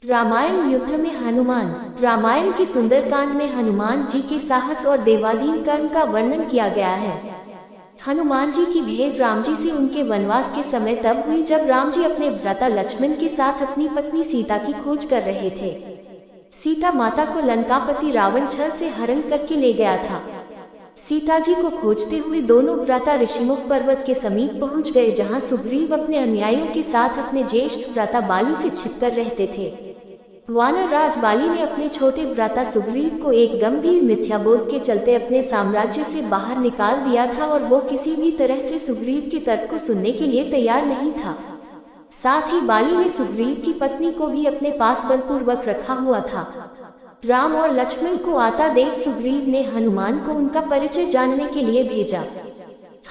रामायण युद्ध में हनुमान। रामायण के सुंदरकांड में हनुमान जी के साहस और देवाधीन कर्म का वर्णन किया गया है। हनुमान जी की भेंट राम जी से उनके वनवास के समय तब हुई जब राम जी अपने भ्राता लक्ष्मण के साथ अपनी पत्नी सीता की खोज कर रहे थे। सीता माता को लंकापति रावण छल से हरण करके ले गया था। सीता जी को खोजते हुए दोनों भ्राता ऋषिमुख पर्वत के समीप पहुंच गए, जहां सुग्रीव अपने अनुयायियों के साथ अपने ज्येष्ठ भ्राता बाली से छिपकर रहते थे। वानर राज बाली ने अपने छोटे भ्राता सुग्रीव को एक गंभीर मिथ्याबोध के चलते अपने साम्राज्य से बाहर निकाल दिया था और वो किसी भी तरह से सुग्रीव के तर्क को सुनने के लिए तैयार नहीं था। साथ ही बाली ने सुग्रीव की पत्नी को भी अपने पास बलपूर्वक रखा हुआ था। राम और लक्ष्मण को आता देख सुग्रीव ने हनुमान को उनका परिचय जानने के लिए भेजा।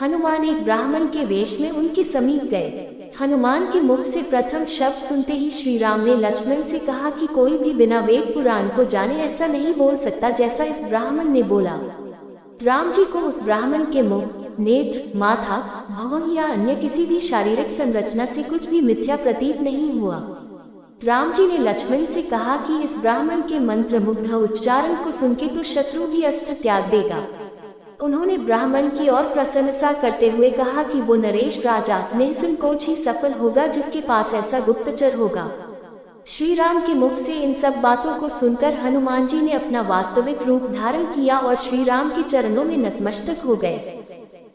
हनुमान एक ब्राह्मण के वेश में उनके समीप गए। हनुमान के मुख से प्रथम शब्द सुनते ही श्री राम ने लक्ष्मण से कहा कि कोई भी बिना वेद पुराण को जाने ऐसा नहीं बोल सकता जैसा इस ब्राह्मण ने बोला। राम जी को उस ब्राह्मण के मुख, नेत्र, माथा, भौं या अन्य किसी भी शारीरिक संरचना से कुछ भी मिथ्या प्रतीत नहीं हुआ। राम जी ने लक्ष्मण से कहा कि इस ब्राह्मण के मंत्र मुग्ध उच्चारण को सुनके तो शत्रु भी अस्त्र त्याग देगा। उन्होंने ब्राह्मण की और प्रशंसा करते हुए कहा कि वो नरेश राजा निसंकोच ही सफल होगा जिसके पास ऐसा गुप्तचर होगा। श्री राम के मुख से इन सब बातों को सुनकर हनुमान जी ने अपना वास्तविक रूप धारण किया और श्री राम के चरणों में नतमस्तक हो गए।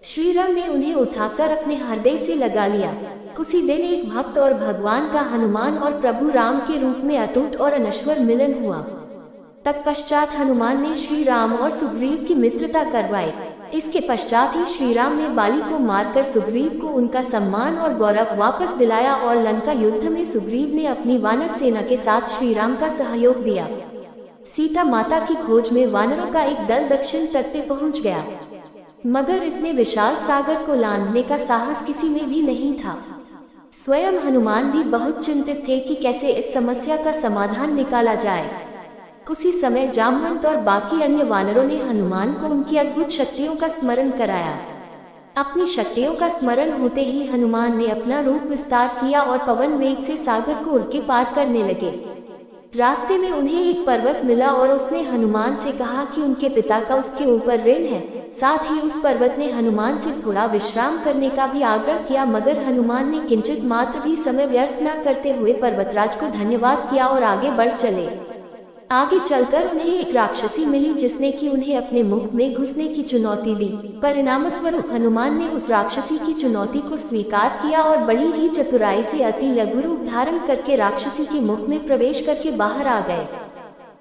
श्री राम ने उन्हें उठाकर अपने हृदय से लगा लिया। उसी दिन एक भक्त और भगवान का हनुमान और प्रभु राम के रूप में अटूट और अनश्वर मिलन हुआ। तत्पश्चात हनुमान ने श्री राम और सुग्रीव की मित्रता करवाई। इसके पश्चात ही श्री राम ने बाली को मारकर सुग्रीव को उनका सम्मान और गौरव वापस दिलाया और लंका युद्ध में सुग्रीव ने अपनी वानर सेना के साथ श्री राम का सहयोग दिया। सीता माता की खोज में वानरों का एक दल दक्षिण तट पे पहुंच गया, मगर इतने विशाल सागर को लांघने का साहस किसी में भी नहीं था। स्वयं हनुमान भी बहुत चिंतित थे कि कैसे इस समस्या का समाधान निकाला जाए। उसी समय जामवंत और बाकी अन्य वानरों ने हनुमान को उनकी अद्भुत शक्तियों का स्मरण कराया। अपनी शक्तियों का स्मरण होते ही हनुमान ने अपना रूप विस्तार किया और पवन वेग से सागर को उड़ के पार करने लगे। रास्ते में उन्हें एक पर्वत मिला और उसने हनुमान से कहा कि उनके पिता का उसके ऊपर ऋण है। साथ ही उस पर्वत ने हनुमान से थोड़ा विश्राम करने का भी आग्रह किया, मगर हनुमान ने किंचित मात्र भी समय व्यर्थ न करते हुए पर्वतराज को धन्यवाद किया और आगे बढ़ चले। आगे चलकर उन्हें एक राक्षसी मिली जिसने कि उन्हें अपने मुख में घुसने की चुनौती दी। परिणामस्वरूप हनुमान ने उस राक्षसी की चुनौती को स्वीकार किया और बड़ी ही चतुराई से अति लघु रूप धारण करके राक्षसी के मुख में प्रवेश करके बाहर आ गए।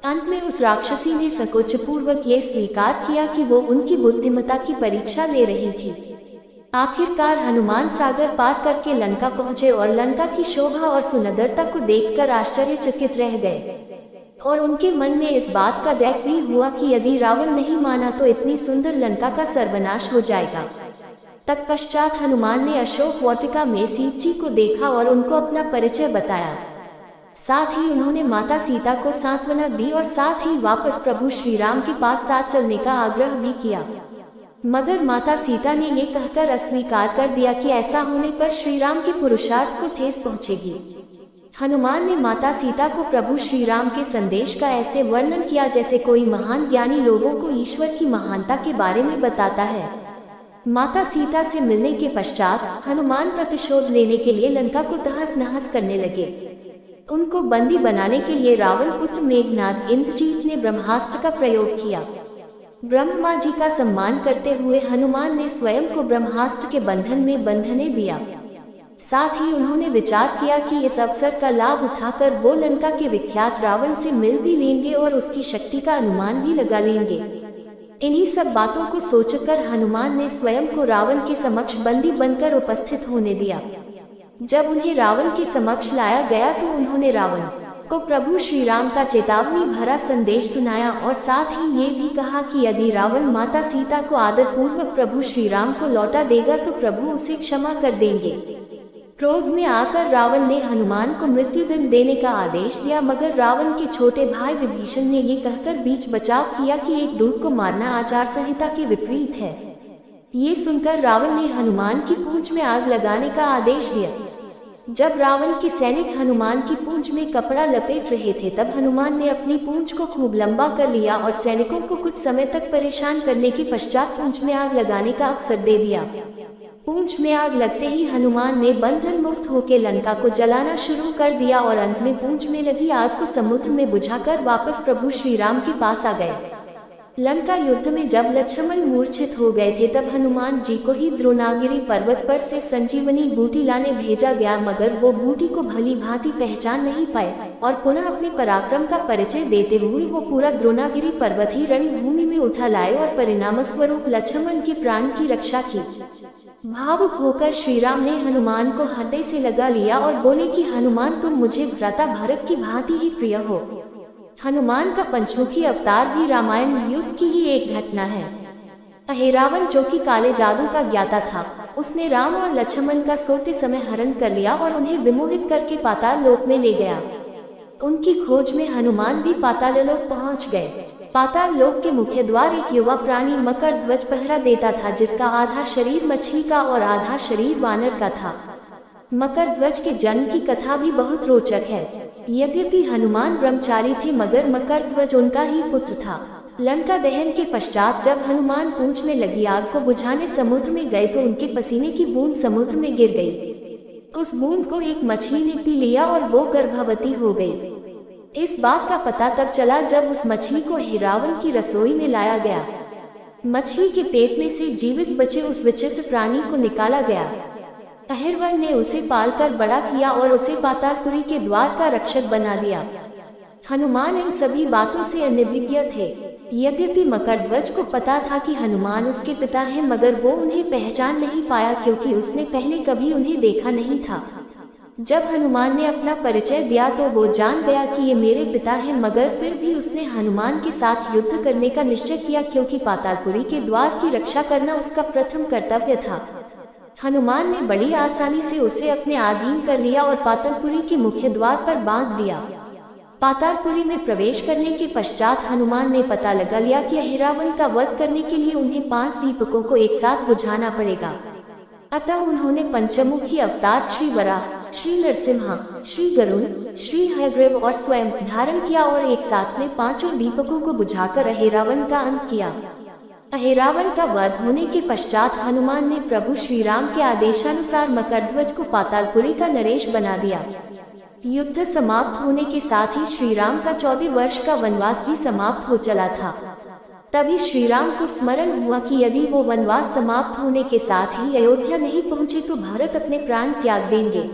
अंत में उस राक्षसी ने संकोच पूर्वक ये स्वीकार किया कि वो उनकी बुद्धिमत्ता की परीक्षा ले रही थी। आखिरकार हनुमान सागर पार करके लंका पहुंचे और लंका की शोभा और सुंदरता को देखकर आश्चर्यचकित रह गए और उनके मन में इस बात का दैख भी हुआ कि यदि रावण नहीं माना तो इतनी सुंदर लंका का सर्वनाश हो जाएगा। तत्पश्चात हनुमान ने अशोक वाटिका में सीता जी को देखा और उनको अपना परिचय बताया। साथ ही उन्होंने माता सीता को सांत्वना दी और साथ ही वापस प्रभु श्री राम के पास साथ चलने का आग्रह भी किया, मगर माता सीता ने ये कहकर अस्वीकार कर दिया कि ऐसा होने पर श्री राम के पुरुषार्थ को ठेस पहुंचेगी। हनुमान ने माता सीता को प्रभु श्री राम के संदेश का ऐसे वर्णन किया जैसे कोई महान ज्ञानी लोगों को ईश्वर की महानता के बारे में बताता है। माता सीता से मिलने के पश्चात हनुमान प्रतिशोध लेने के लिए लंका को तहस नहस करने लगे। उनको बंदी बनाने के लिए रावण पुत्र मेघनाद इंद्रजीत ने ब्रह्मास्त्र का प्रयोग किया। ब्रह्मा जी का सम्मान करते हुए हनुमान ने स्वयं को ब्रह्मास्त्र के बंधन में बंधने दिया। साथ ही उन्होंने विचार किया कि इस अवसर का लाभ उठाकर वो लंका के विख्यात रावण से मिल भी लेंगे और उसकी शक्ति का अनुमान भी लगा लेंगे। इन्हीं सब बातों को सोचकर हनुमान ने स्वयं को रावण के समक्ष बंदी बनकर उपस्थित होने दिया। जब उन्हें रावण के समक्ष लाया गया तो उन्होंने रावण को प्रभु श्री राम का चेतावनी भरा संदेश सुनाया और साथ ही ये भी कहा कि यदि रावण माता सीता को आदर पूर्वक प्रभु श्री राम को लौटा देगा तो प्रभु उसे क्षमा कर देंगे। क्रोध में आकर रावण ने हनुमान को मृत्युदंड देने का आदेश दिया, मगर रावण के छोटे भाई विभीषण ने ये कहकर बीच बचाव किया कि एक दूत को मारना आचार संहिता के विपरीत है। ये सुनकर रावण ने हनुमान की पूंछ में आग लगाने का आदेश दिया। जब रावण के सैनिक हनुमान की पूंछ में कपड़ा लपेट रहे थे तब हनुमान ने अपनी पूंछ को खूब लंबा कर लिया और सैनिकों को कुछ समय तक परेशान करने के पश्चात पूंछ में आग लगाने का अवसर दे दिया। पूंछ में आग लगते ही हनुमान ने बंधन मुक्त होकर लंका को जलाना शुरू कर दिया और अंत में पूंछ में लगी आग को समुद्र में बुझाकर वापस प्रभु श्री राम के पास आ गए। लंका युद्ध में जब लक्ष्मण मूर्छित हो गए थे तब हनुमान जी को ही द्रोणागिरी पर्वत पर से संजीवनी बूटी लाने भेजा गया, मगर वो बूटी को भली भांति पहचान नहीं पाए और पुनः अपने पराक्रम का परिचय देते हुए वो पूरा द्रोणागिरी पर्वत ही रणभूमि में उठा लाए और परिणाम स्वरूप लक्ष्मण के प्राण की रक्षा की। भावुक होकर श्री राम ने हनुमान को हृदय से लगा लिया और बोले कि हनुमान, तुम मुझे भ्राता भरत की भांति ही प्रिय हो। हनुमान का पंचमुखी अवतार भी रामायण युद्ध की ही एक घटना है। अहिरावण, जो कि काले जादू का ज्ञाता था, उसने राम और लक्ष्मण का सोते समय हरण कर लिया और उन्हें विमोहित करके पाताल लोक में ले गया। उनकी खोज में हनुमान भी पाताल लोक पहुंच गए। पाताल लोक के मुख्य द्वार एक युवा प्राणी मकर ध्वज पहरा देता था, जिसका आधा शरीर मछली का और आधा शरीर वानर का था। मकर ध्वज के जन्म की कथा भी बहुत रोचक है। यद्यपि हनुमान ब्रह्मचारी थे मगर मकर ध्वज उनका ही पुत्र था। लंका दहन के पश्चात जब हनुमान पूंछ में लगी आग को बुझाने समुद्र में गए तो उनके पसीने की बूंद समुद्र में गिर गई। उस बूंद को एक मछली ने पी लिया और वो गर्भवती हो गई। इस बात का पता तब चला जब उस मछली को हिरावन की रसोई में लाया गया। मछली के पेट में से जीवित बचे उस विचित्र प्राणी को निकाला गया। अहिरवन ने उसे पालकर बड़ा किया और उसे पातालपुरी के द्वार का रक्षक बना दिया। हनुमान इन सभी बातों से अनभिज्ञ थे। यद्यपि मकरध्वज को पता था कि हनुमान उसके पिता हैं, मगर वो उन्हें पहचान नहीं पाया क्योंकि उसने पहले कभी उन्हें देखा नहीं था। जब हनुमान ने अपना परिचय दिया तो वो जान गया कि ये मेरे पिता हैं, मगर फिर भी उसने हनुमान के साथ युद्ध करने का निश्चय किया क्योंकि पातालपुरी के द्वार की रक्षा करना उसका प्रथम कर्तव्य था। हनुमान ने बड़ी आसानी से उसे अपने अधीन कर लिया और पातालपुरी के मुख्य द्वार पर बांध दिया। पातालपुरी में प्रवेश करने के पश्चात हनुमान ने पता लगा लिया कि अहिरावण का वध करने के लिए उन्हें 5 दीपकों को एक साथ बुझाना पड़ेगा। अतः उन्होंने पंचमुखी अवतार श्री वराह, श्री नरसिम्हा, श्री गरुण, श्री हयग्रीव और स्वयं धारण किया और एक साथ में 5 दीपकों को बुझाकर अहिरावण का अंत किया। अहिरावण का वध होने के पश्चात हनुमान ने प्रभु श्री राम के आदेशानुसार मकरध्वज को पातालपुरी का नरेश बना दिया। युद्ध समाप्त होने के साथ ही श्री राम का 14 वर्ष का वनवास भी समाप्त हो चला था। तभी श्री राम को स्मरण हुआ कि यदि वो वनवास समाप्त होने के साथ ही अयोध्या नहीं पहुँचे तो भरत अपने प्राण त्याग देंगे।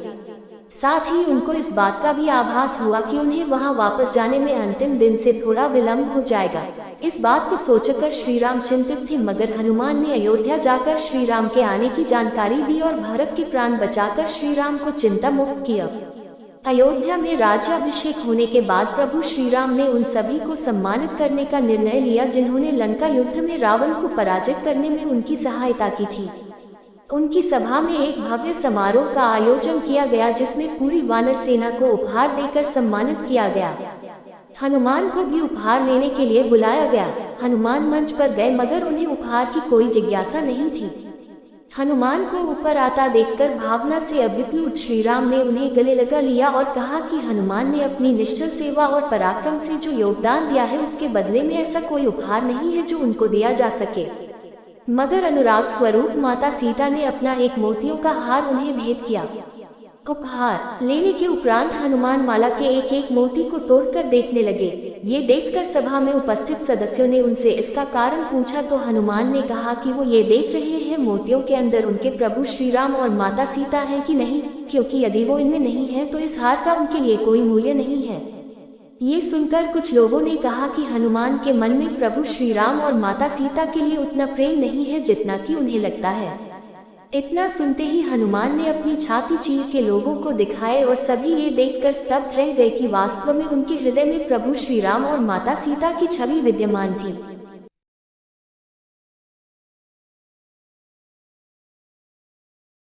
साथ ही उनको इस बात का भी आभास हुआ कि उन्हें वहां वापस जाने में अंतिम दिन से थोड़ा विलंब हो जाएगा। इस बात को सोचकर श्री राम चिंतित थे, मगर हनुमान ने अयोध्या जाकर श्री राम के आने की जानकारी दी और भरत के प्राण बचाकर श्री राम को चिंता मुक्त किया। अयोध्या में राज्याभिषेक होने के बाद प्रभु श्री राम ने उन सभी को सम्मानित करने का निर्णय लिया जिन्होंने लंका युद्ध में रावण को पराजित करने में उनकी सहायता की थी। उनकी सभा में एक भव्य समारोह का आयोजन किया गया जिसमें पूरी वानर सेना को उपहार देकर सम्मानित किया गया। हनुमान को भी उपहार लेने के लिए बुलाया गया। हनुमान मंच पर गए मगर उन्हें उपहार की कोई जिज्ञासा नहीं थी। हनुमान को ऊपर आता देखकर भावना से अभिभूत श्री राम ने उन्हें गले लगा लिया और कहा कि हनुमान ने अपनी निश्चल सेवा और पराक्रम से जो योगदान दिया है उसके बदले में ऐसा कोई उपहार नहीं है जो उनको दिया जा सके। मगर अनुराग स्वरूप माता सीता ने अपना एक मोतियों का हार उन्हें भेंट किया। उपहार लेने के उपरांत हनुमान माला के एक एक मोती को तोड़कर देखने लगे। ये देखकर सभा में उपस्थित सदस्यों ने उनसे इसका कारण पूछा तो हनुमान ने कहा कि वो ये देख रहे हैं मोतियों के अंदर उनके प्रभु श्री राम और माता सीता हैं कि नहीं, क्योंकि यदि वो इनमें नहीं है तो इस हार का उनके लिए कोई मूल्य नहीं है। ये सुनकर कुछ लोगों ने कहा कि हनुमान के मन में प्रभु श्री राम और माता सीता के लिए उतना प्रेम नहीं है जितना कि उन्हें लगता है। इतना सुनते ही हनुमान ने अपनी छाती चीर के लोगों को दिखाए और सभी ये देखकर स्तब्ध रह गए कि वास्तव में उनके हृदय में प्रभु श्री राम और माता सीता की छवि विद्यमान थी।